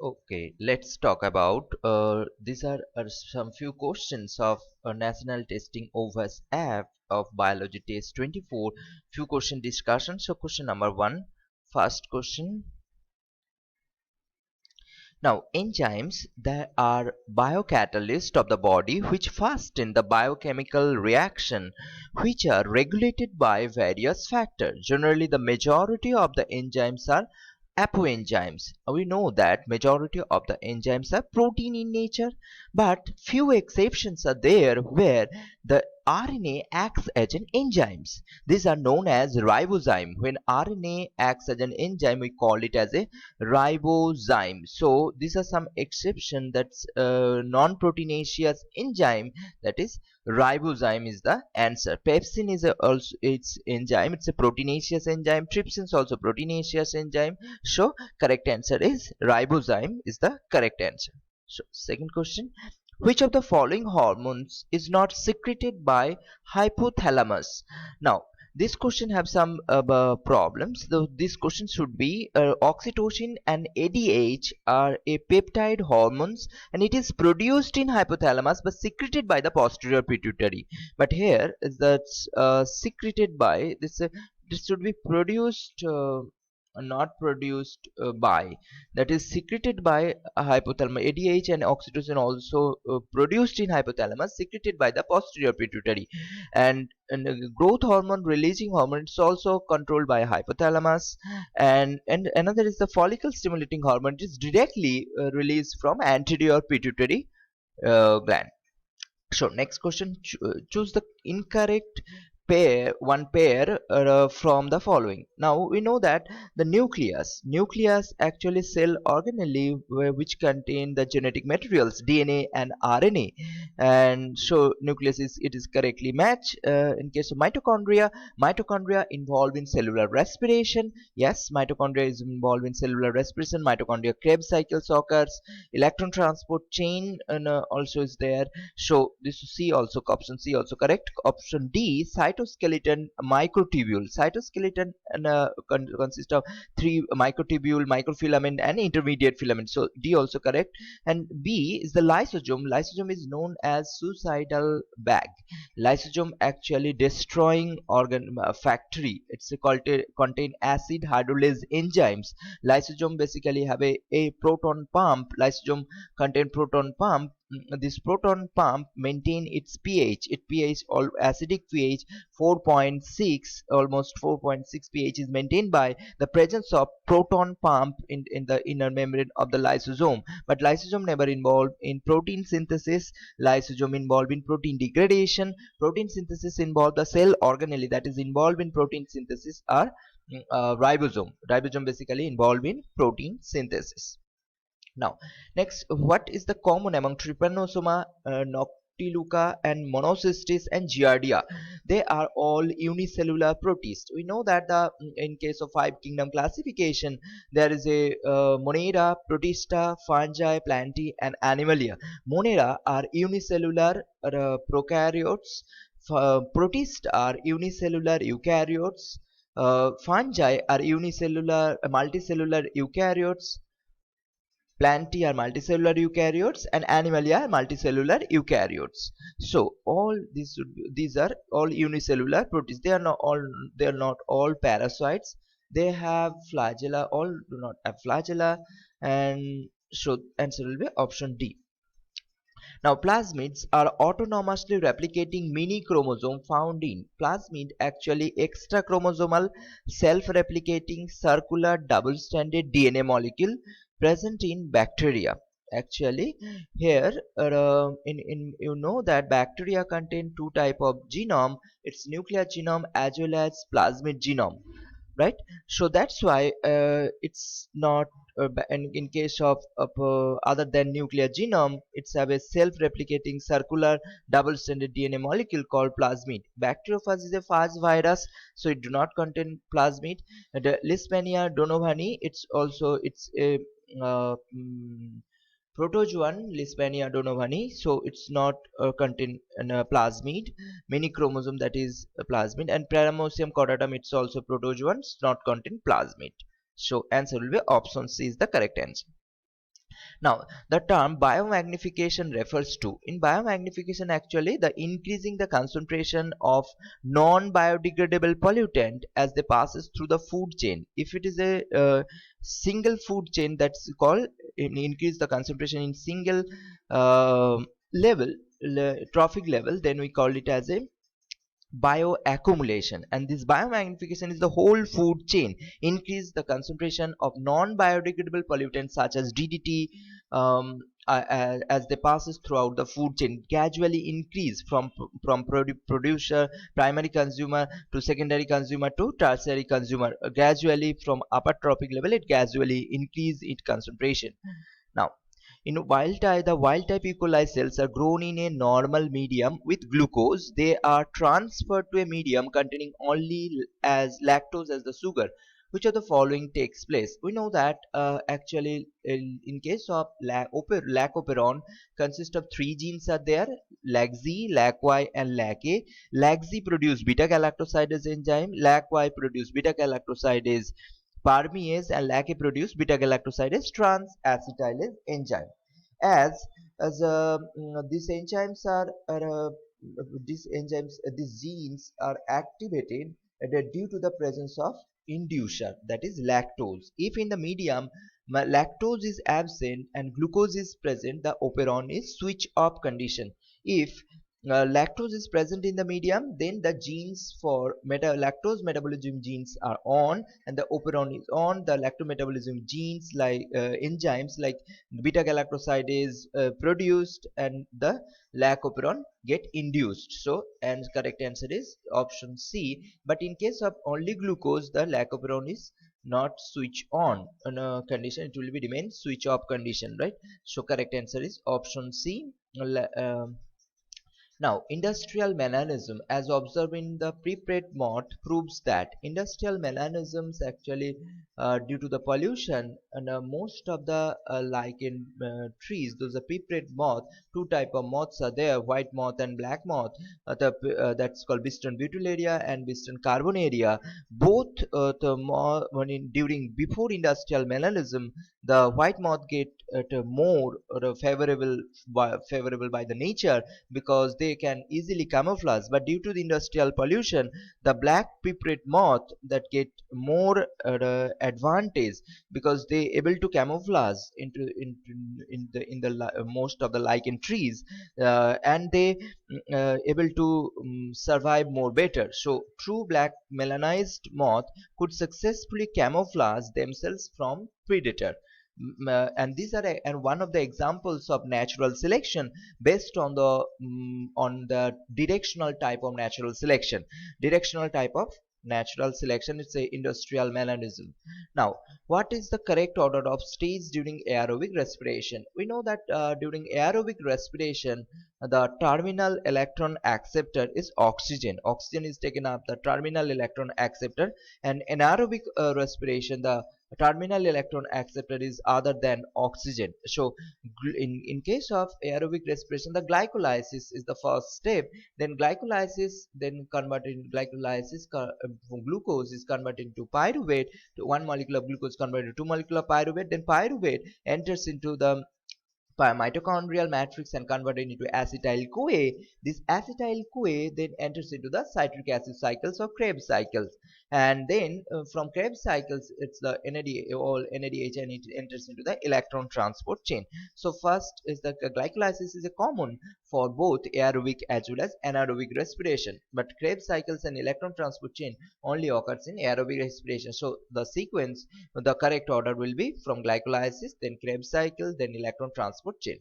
Okay, let's talk about these are some few questions of national testing overs app of biology test 24 few question discussion. So question number one, first question. Now enzymes that are biocatalysts of the body which fasten the biochemical reaction which are regulated by various factors. Generally the majority of the enzymes are apoenzymes. We know that majority of the enzymes are protein in nature, but few exceptions are there where the RNA acts as an enzymes. These are known as ribozyme. When RNA acts as an enzyme, we call it as a ribozyme. So these are some exception. That's non-proteinaceous enzyme, that is ribozyme is the answer. Pepsin is also its enzyme, it's a proteinaceous enzyme. Trypsin is also proteinaceous enzyme. So correct answer is ribozyme is the correct answer. So second question, which of the following hormones is not secreted by hypothalamus? Now this question have some problems. Though this question should be oxytocin and ADH are a peptide hormones and it is produced in hypothalamus but secreted by the posterior pituitary. But here is that's secreted by this should be produced not produced by, that is secreted by hypothalamus. ADH and oxytocin also produced in hypothalamus, secreted by the posterior pituitary. And growth hormone releasing hormone, it's also controlled by hypothalamus. And another is the follicle stimulating hormone, it is directly released from anterior pituitary gland. So next question, choose the incorrect pair from the following. Now we know that the nucleus actually cell organelle which contain the genetic materials DNA and RNA, and so nucleus is it is correctly matched. In case of mitochondria involved in cellular respiration. Yes, mitochondria is involved in cellular respiration. Mitochondria Krebs cycles occurs. Electron transport chain also is there. So this C also, option C also correct. Option D, cytoskeleton microtubule. Cytoskeleton consists of three microtubule, microfilament and intermediate filament. So D also correct. And B is the lysosome. Lysosome is known as suicidal bag. Lysosome actually destroying organ factory. It's called contain acid hydrolase enzymes. Lysosome basically have a proton pump. Lysosome contain proton pump. This proton pump maintain its pH all acidic pH 4.6, almost 4.6 pH is maintained by the presence of proton pump in the inner membrane of the lysosome. But lysosome never involved in protein synthesis. Lysosome involved in protein degradation. Protein synthesis involved the cell organelle that is involved in protein synthesis are ribosome basically involved in protein synthesis. Now, next, what is the common among Trypanosoma, Noctiluca, and Monocystis and Giardia? They are all unicellular protists. We know that in case of five kingdom classification, there is a Monera, Protista, Fungi, Plantae, and Animalia. Monera are unicellular prokaryotes. Protists are unicellular eukaryotes. Fungi are unicellular, multicellular eukaryotes. Plantae are multicellular eukaryotes and Animalia are multicellular eukaryotes. So all these are all unicellular protists. They are not all parasites. They have flagella. All do not have flagella, and so answer will be option D. Now, plasmids are autonomously replicating mini chromosome found in plasmid actually extra chromosomal self-replicating circular double-stranded DNA molecule present in bacteria. Actually, here in you know that bacteria contain two type of genome. It's nuclear genome as well as plasmid genome, right? So that's why it's not in case of other than nuclear genome, it's have a self-replicating circular double-stranded DNA molecule called plasmid. Bacteriophage is a phage virus, so it do not contain plasmid. The Leishmania donovani, it's a uh, mm, protozoan Leishmania donovani, so it's not contain plasmid. Many chromosome, that is plasmid. And Paramecium cordatum, it's also protozoans, not contain plasmid. So answer will be option C is the correct answer. Now, the term biomagnification refers to, in biomagnification actually, the increasing the concentration of non-biodegradable pollutant as they passes through the food chain. If it is a single food chain, that's called increase the concentration in single uh, level, trophic level, then we call it as a bioaccumulation. And this biomagnification is the whole food chain, increase the concentration of non-biodegradable pollutants such as DDT, as they passes throughout the food chain, gradually increase from producer, primary consumer, to secondary consumer, to tertiary consumer. Gradually from upper trophic level, it gradually increase its concentration. Now, in wild type, the wild type E. coli cells are grown in a normal medium with glucose. They are transferred to a medium containing only as lactose as the sugar. Which of the following takes place? We know that actually in case of lacoperon consists of three genes are there: LAC-Z, LAC-Y, and LAC-A. LAC-Z produce beta-galactosidase enzyme. LAC-Y produce beta-galactosidase permease, and LAC-A produce beta-galactosidase trans-acetylase enzyme. As these enzymes these genes are activated due to the presence of inducer, that is lactose. If in the medium lactose is absent and glucose is present, the operon is switch off condition. If lactose is present in the medium, then the genes for lactose metabolism genes are on and the operon is on. The lactometabolism genes like enzymes like beta galactosidase produced, and the lac operon get induced. So, and correct answer is option C. But in case of only glucose, the lac operon is not switch on in a condition, it will be remain switch off condition, right? So correct answer is option C. Now, industrial melanism, as observed in the preprate moth, proves that industrial melanisms actually, due to the pollution, and most of the like in trees, those are preprate moth. Two type of moths are there: white moth and black moth. That's called Biston butyllaria and Biston carbonaria. Both during before industrial melanism, the white moth get more favorable by the nature, because they can easily camouflage. But due to the industrial pollution, the black piprit moth that get more advantage, because they able to camouflage into most of the lichen trees, and they able to survive more better. So true black melanized moth could successfully camouflage themselves from predator. And these are and one of the examples of natural selection based on the directional type of natural selection. Directional type of natural selection is a industrial melanism. Now, what is the correct order of stage during aerobic respiration? We know that during aerobic respiration, the terminal electron acceptor is oxygen. Oxygen is taken up the terminal electron acceptor. And anaerobic respiration, the terminal electron acceptor is other than oxygen. So in case of aerobic respiration, the glycolysis is the first step. Then glycolysis, then converted glycolysis from glucose is converted into pyruvate. To one molecule of glucose converted to 2 molecule of pyruvate. Then pyruvate enters into the mitochondrial matrix and converted into acetyl CoA. This acetyl CoA then enters into the citric acid cycles or Krebs cycles, and then from Krebs cycles, it's the NAD, all NADH, and it enters into the electron transport chain. So first is the glycolysis is a common for both aerobic as well as anaerobic respiration, but Krebs cycles and electron transport chain only occurs in aerobic respiration. So the sequence, the correct order will be from glycolysis, then Krebs cycle, then electron transport chain.